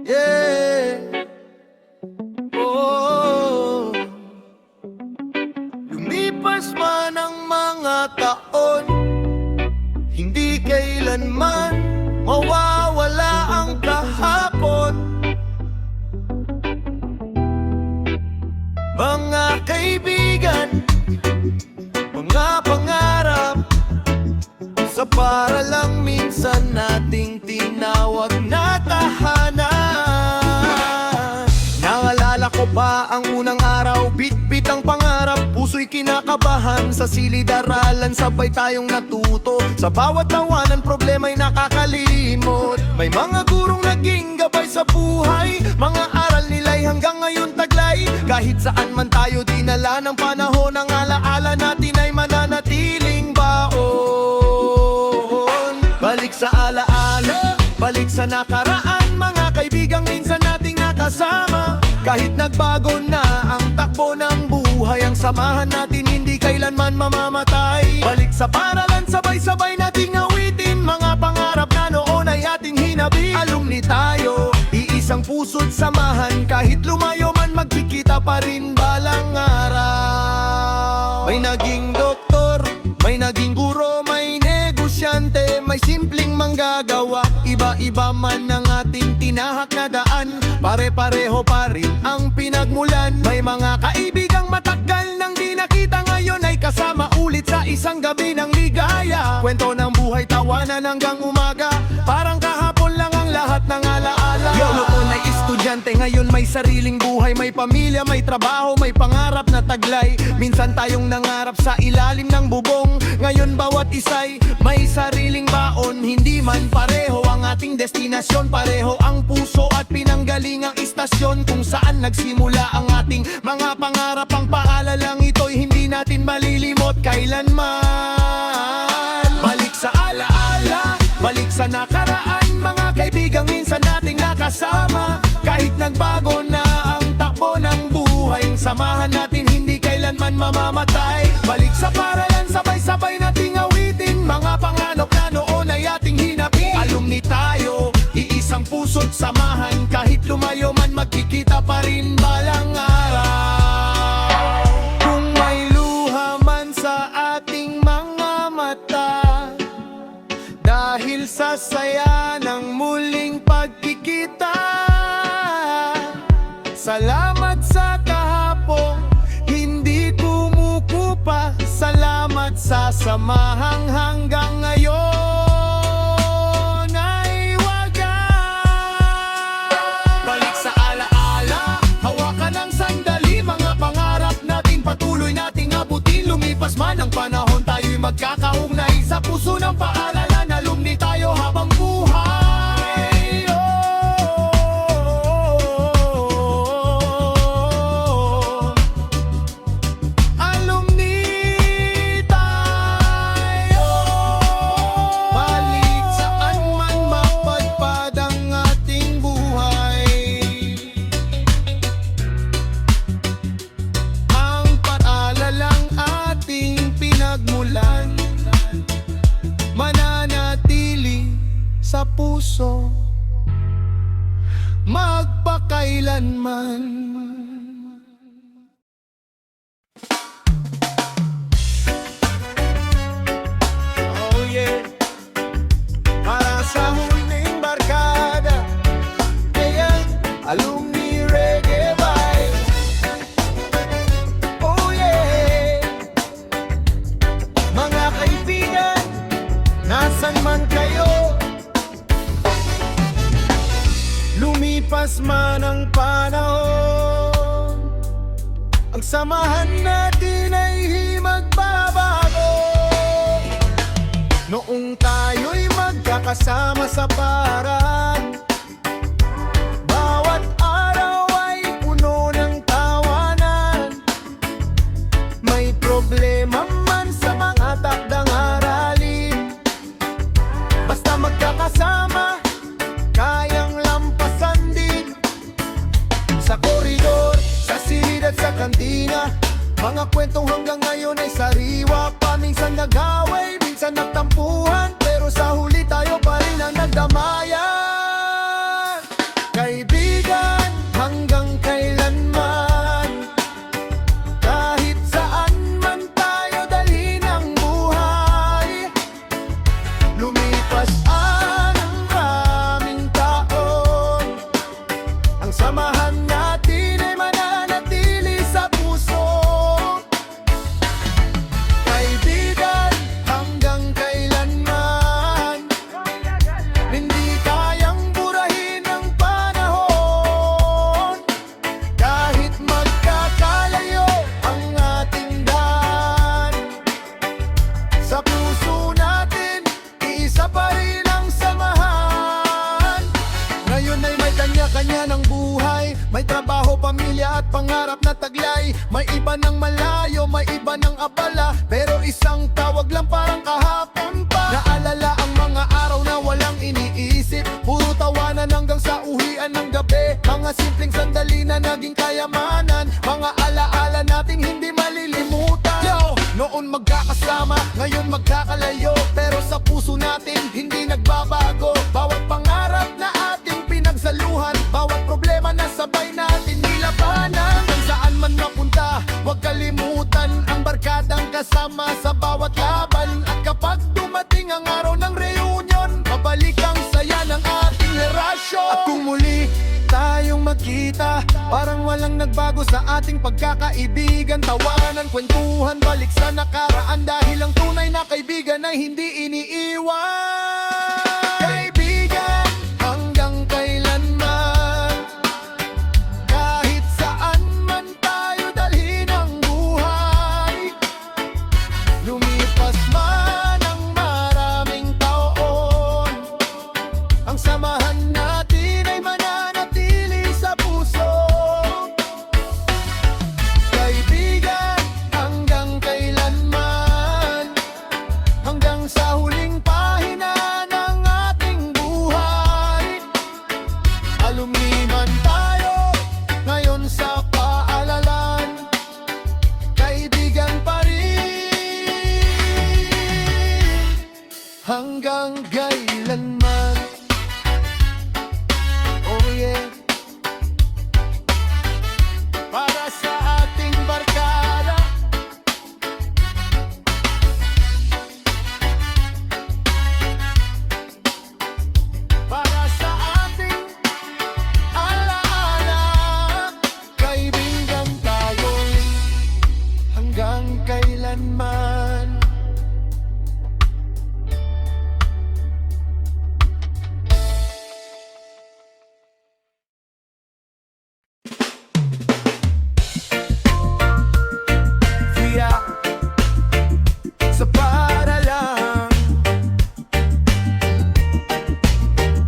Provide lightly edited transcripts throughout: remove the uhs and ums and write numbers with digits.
Yeah. Oh. Lumipas man ang mga taon, hindi kailanman mawawala ang kahapon. Mga kaibigan, mga pangarap, sa paralang minsan nating tinawag na tahanan. Naalala ko pa ang unang araw, bit-bit ang pangarap, puso'y kinakabahan. Sa silid-aralan sabay tayong natuto, sa bawat tawanan problema'y nakakalimot. May mga gurong naging gabay sa buhay, mga aral nila'y hanggang ngayon taglay. Kahit saan man tayo dinala ng panahon, ang alaala natin ay mananatiling baon. Balik sa alaala, balik sa nakaraan, mga kaibigang minsan nating nakasama. Kahit nagbago na ang takbo ng buhay, ang samahan natin hindi kailanman mamamatay. Balik sa paralan, sabay-sabay nating awitin mga pangarap na noon ay ating hinabi. Alumni tayo, iisang puso't samahan, kahit lumayo man magkikita pa rin balang araw. May naging doktor, may naging guro, may negosyante, may simpleng manggagawa. Iba-iba man ang ating tinahak na daan, pare-pareho pa rin ang pinagmulan. May mga kaibigang matagal nang di nakita, ngayon ay kasama ulit sa isang gabi ng ligaya. Kwento ng buhay, tawanan hanggang umaga, parang kahapon lang ang lahat ng alaala. Noon ay estudyante, ngayon may sariling buhay, may pamilya, may trabaho, may pangarap na taglay. Minsan tayong nangarap sa ilalim ng bubong, ngayon bawat isa'y may sariling baon. Hindi man pareho ang ating destinasyon, pareho ang puso at pinanggalingang istasyon kung saan nagsimula ang ating mga pangarap. Ang paalalang ito'y hindi natin malilimot kailanman. Balik sa alaala, balik sa nakaraan, mga kaibigang minsan nating nakasama. Kahit nagbago na ang takbo ng buhay, ang samahan natin hindi kailanman mamamatay. Balik sa paralan, sabay-sabay nating awitin mga panganok na noon ay ating hinabi. Alumni tayo, iisang puso't samahan, kahit lumayo man magkikita pa rin balang araw. Kung may luha man sa ating mga mata, dahil sa saya ng muling pagkikita, salamat sa kahapon, hindi kumukupa. Salamat sa samahang hanggang ngayon ay wagas. Balik sa alaala, hawakan ng sandali, mga pangarap natin patuloy nating abutin. Lumipas man ang panahon, tayo'y magkakaugnay sa puso ng paaralan. Alumni tayo habang buhay. Alumni tayo, balik saan man mapadpad ang ating buhay. Ang paalalang ating pinagmulan, mananatili sa puso magpakailanman. Oh yeah, para sa huling barkada, ayan, alumni reggae vibe. Oh yeah, mga kaibigan, nasan man kayo, lumipas man ang panahon, ang samahan natin ay magbabago. Noong tayo'y magkakasama sa paraan, bawat araw ay puno ng tawanan. May problema man sa mga takdang aralin, basta magkakasama, kayang lampasan din. Sa koridor, sa silid at sa kantina, mga kwentong hanggang ngayon ay sariwa pa. Minsan nag-away, minsan nagtampuhan, pero sa huli tayo pa rin ang nagdamayan. Kaibigan, May trabaho, pamilya at pangarap na taglay. May iba ng malayo, may iba ng abala, pero isang tawag lang parang kahapon pa. Naalala ang mga araw na walang iniisip, puro tawanan hanggang sa uwian ng gabi. Mga simpleng sandali na naging kayamanan, mga alaala nating hindi malilimutan. Yo! Noon magkakasama, ngayon magkakalayo, pero sa puso natin hindi nagbabago. Bawat pangarap na ating pinagsaluhan, bawat problema na sabay natin nilabanan. Kung saan man mapunta, huwag kalimutan ang barkadang kasama sa bawat laban. At kapag dumating ang araw ng reunion, babalik ang saya ng ating henerasyon. At kung muli tayong magkita, parang walang nagbago sa ating pagkakaibigan. Tawanan, kwentuhan, balik sa nakaraan, dahil ang tunay na kaibigan ay hindi iniiwan. Kaibigan hanggang kailanman, kahit saan man tayo dalhin ang buhay. Lumipas man ang maraming taon, ang samahan natin ay mananatili sa puso. Kaibigan hanggang kailanman, hanggang sa huling pahina ng ating buhay. Alumni man tayo ngayon sa paaralan, kaibigan pa rin hanggang kailanman. Oh yeah. Para sa ating barkada, para sa ating alaala, kaibigan tayo hanggang kailanman. Via sa paaralan,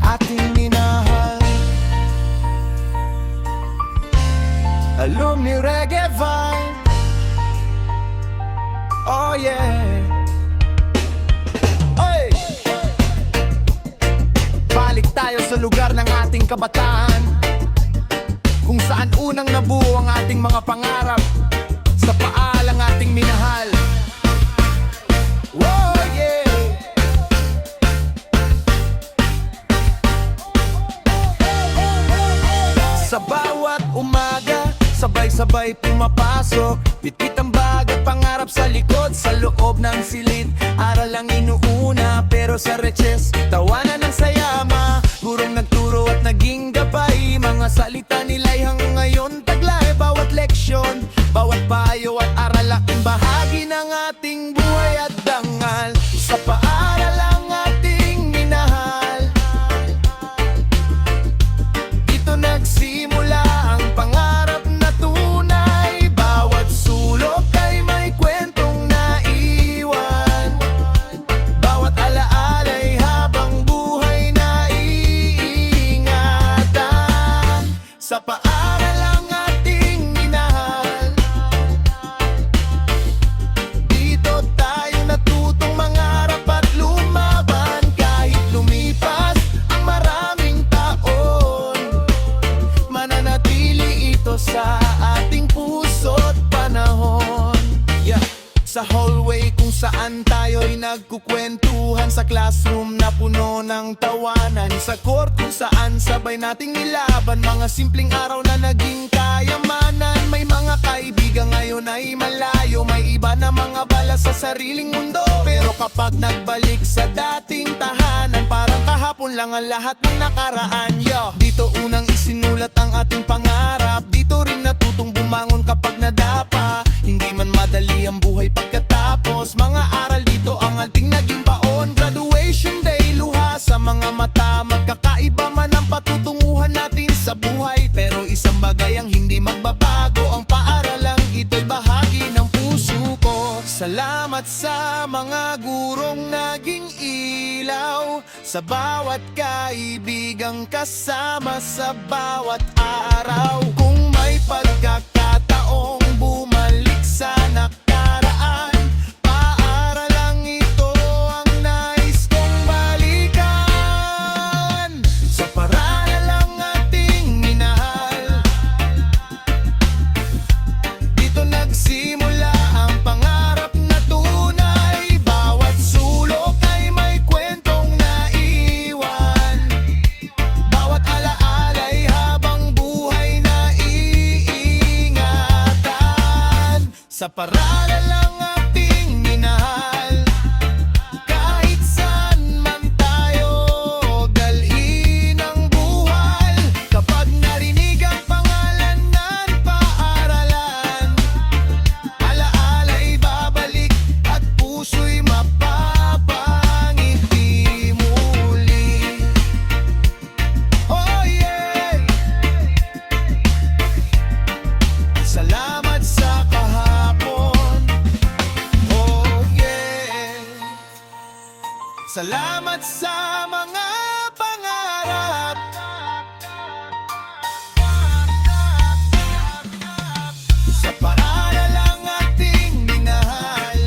ating minahal, alumni reggae vibe. Oh yeah. Oy! Balik tayo sa lugar ng ating kabataan, kung saan unang nabuo ang ating mga pangarap, sa paalang ating minahal. Oh yeah. Sa bawat umaga, sabay-sabay pumapasok, bitbit ang bag at pangarap sa likod. Sa loob ng silid, aral ang inuuna, pero sa recess, tawanan ng sayama. Gurong nagturo at naging gabay, mga salita nila'y hanggang ngayon taglay. Bawat leksyon, bawat payo at aral, laking bahagi ng ating buhay at dangal. Sa paaral ang ating minahal, dito nagsimula ang pangarap na tunay. Bawat sulok ay may kwentong naiwan, bawat alaala'y habang buhay na iingatan. Sa paaral ang ating minahal, dito tayo natutong mangarap at lumaban. Kahit lumipas ang maraming taon, mananatili ito sa ating puso't panahon. Yeah. Sa hallway kung saan tayo'y nagkukwentuhan, sa classroom na puno ng tawanan, sa court kung saan sabay nating nilaban, mga simpleng araw na naging kayamanan. May mga kaibigan ngayon ay malayo, may iba na mga bala sa sariling mundo, pero kapag nagbalik sa dating tahanan, parang kahapon lang ang lahat ng nakaraan. Yo, dito unang isinulat ang ating pangarap, dito rin natutong bumangon kapag nadapa. Hindi man madali ang buhay pagkatapos, mga aral dito ang ating naging baon. Graduation day, luha sa mga mata, magkakaiba man ang patutunguhan natin sa buhay, pero isang bagay ang hindi magbabago, ang paaralang ito'y bahagi ng puso ko. Salamat sa mga gurong naging ilaw, sa bawat kaibigang kasama sa bawat araw. Kung may pagkakataong bumalik sa nakaraan, paaralang ito ang nais kong balikan. Sa paaralang ating minahal, dito nagsimula ang pangarap na tunay. Bawat sulok ay may kwentong naiwan, bawat alaala'y habang buhay na iingatan. Sa paaralang ating minahal, kahit saan man tayo dalhin ang buhay. Kapag narinig ang pangalan ng paaralan, alaala'y babalik at puso'y mapapangiti muli. Oh yeah! Salamat sa kahapon. Oh yeah! Salamat sa mga pangarap. Sa paaralang ating minahal,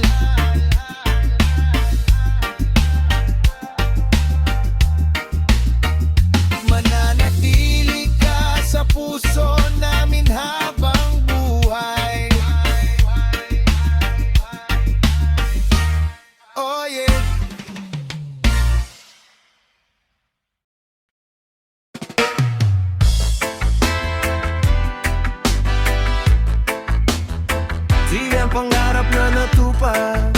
mananatili ka sa puso namin habang buhay. Oh yeah! Di ang pangarap na natupad.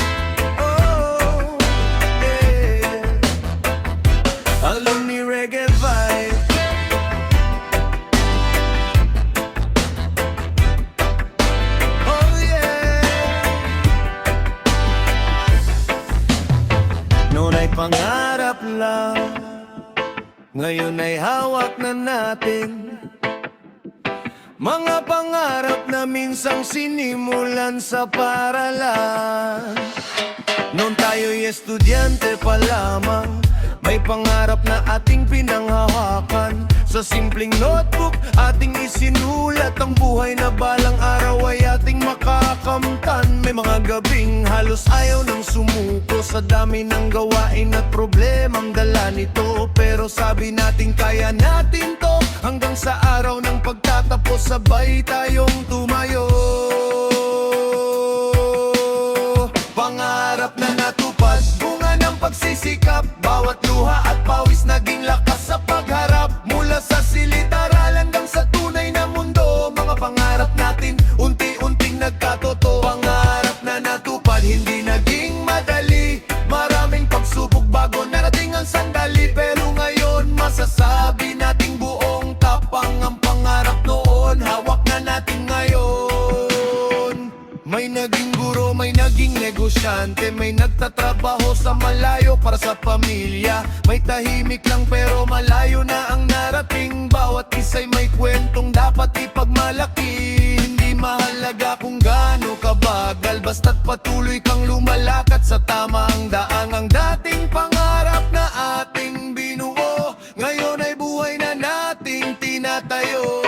Oh, yeah. Alumni Reggae Vibe. Oh yeah. Noon ay pangarap lang, ngayon ay hawak na natin. Mga pangarap na minsang sinimulan sa paaralan. Noon tayo'y estudyante pa lamang, may pangarap na ating pinanghahawakan. Sa simpleng notebook ating isinulat ang buhay na balang araw ay ating makakamtan. May mga gabing halos ayaw nang sumuko sa dami ng gawain at problemang dala nito. Pero sabi natin kaya natin to, hanggang sa araw ng pagtatapos sabay tayong tumayo. Pangarap na natupad, bunga ng pagsisikap, bawat luha at pawis naging lakas sa pagharap. Mula sa silid-aral hanggang sa tunay na mundo, mga pangarap natin unti-unting nagkatotoo. Pangarap na natupad, hindi naging madali, maraming pagsubok bago narating ang sandali. Pero ngayon masasabi nating buong tapang ang pangarap noon, hawak na natin ngayon. May naging guro, may naging negosyante, may nagtatrabaho sa malayo para sa pamilya. May tahimik lang pero malayo na ang narating, bawat isa'y may kwentong dapat ipagmalaki. Hindi mahalaga kung gaano kabagal, basta't patuloy kang lumalakad sa tamang daan. Ang dating pangarap na ating binuo, ngayon ay buhay na nating tinatayo.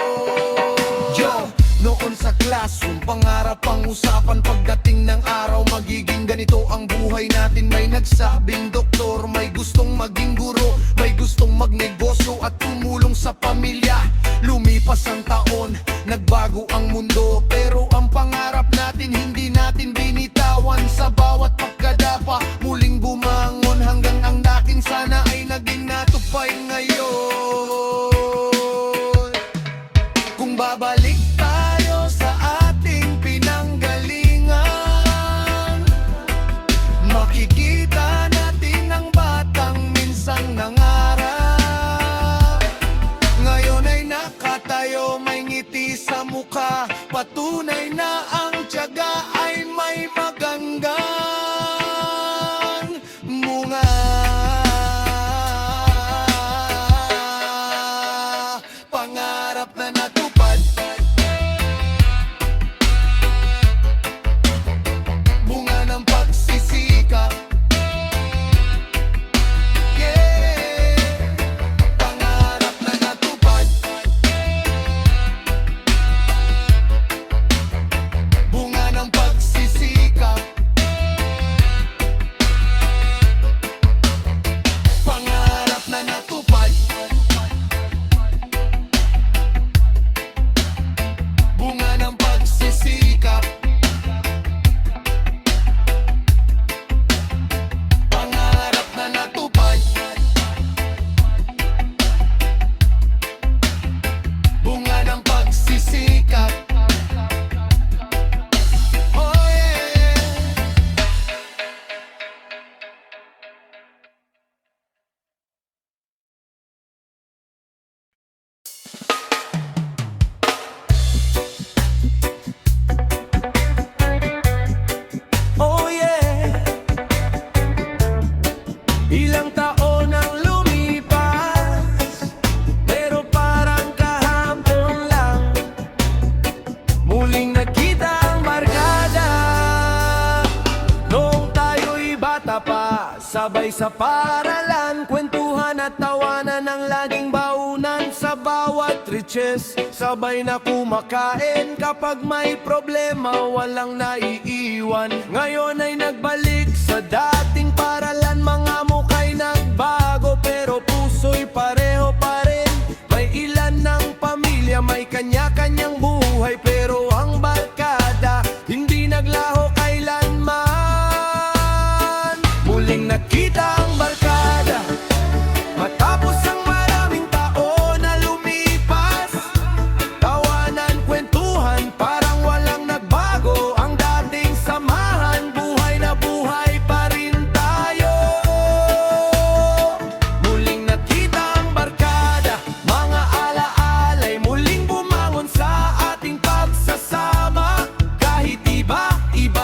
Yo! Noon sa classroom, pangarap ang usapan. Pagdating ng araw, magiging ganito ang buhay natin. May nagsabing doktor, may gustong maging guro, may gustong magnegosyo at tumulong sa pamilya. Lumipas ang taon, nagbago ang mundo, pero ang pangarap natin hindi natin binitawan. Sa bawat pagkadapa, muling bumangon, hanggang ang dating sana ay naging natupay ngayon. Kung babalik tayo sa ating pinanggalingan, makikita natin ang batang minsang nangarap. Ngayon ay nakatayo, may ngiti sa mukha, patunay na ang tiyaga ay may maganggang munga. Pangarap na natupad, bunga ng pagsisikap. Yeah! Sabay sa paralan, kwentuhan at tawanan ang laging baunan sa bawat riches. Sabay na kumakain kapag may problema, walang naiiwan. Ngayon ay nagbalik sa dating paralan, mga mukha'y nagbago pero puso'y pareho pa rin. May ilan ng pamilya, may kanya-kanyang buhay, pero ang barkada hindi naglaho kailanman. Muling nakita ang barkada matapos ang maraming taon na lumipas. Tawanan, kwentuhan, parang walang nagbago. Ang dating samahan, buhay na buhay pa rin tayo. Muling nakita ang barkada, mga alaala'y muling bumangon sa ating pagsasama. Kahit iba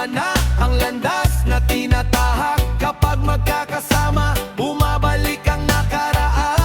na ang landas na tinatahak, kapag magkakasama, bumabalik ang nakaraan.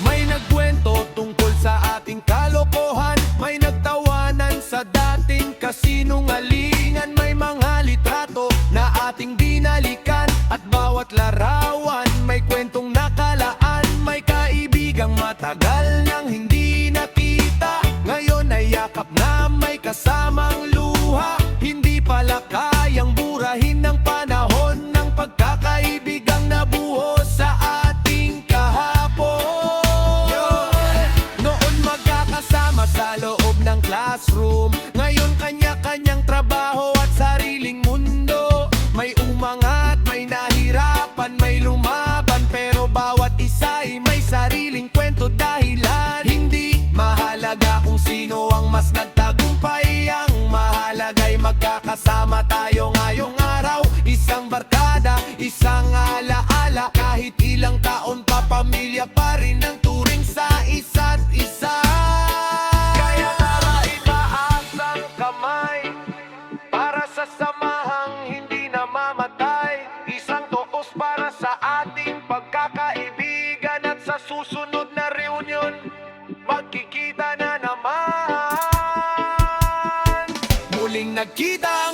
May nagkwento tungkol sa ating kalokohan, may nagtawanan sa dating kasinungalingan. May mga litrato na ating binalikan, at bawat larawan may kwentong nakalaan. May kaibigang matagal nang hindi nakita, ngayon ay yakap na may kasamang luha. Hindi pala kayang burahin ng panahon ng pagkakaibigang nabuo sa ating kahapon. Noon magkakasama sa loob ng classroom, ngayon kanya-kanyang trabaho at sariling mundo. May umangat, may nahirapan, may lumaban, pero bawat isa'y may sariling kwento dahilan. Hindi mahalaga kung sino ang mas nagtagumpay, ang mahalaga'y magkakasama tayo ngayong araw. Isang barkada, isang alaala, kahit ilang taon pa, pamilya pa rin ang turing sa isa't isa. Kaya tara itaas ang kamay para sa samahang hindi namamatay. Isang toos para sa ating pagkakaibigan, at sa susunod na reunion magkikita na naman. Muling nagkita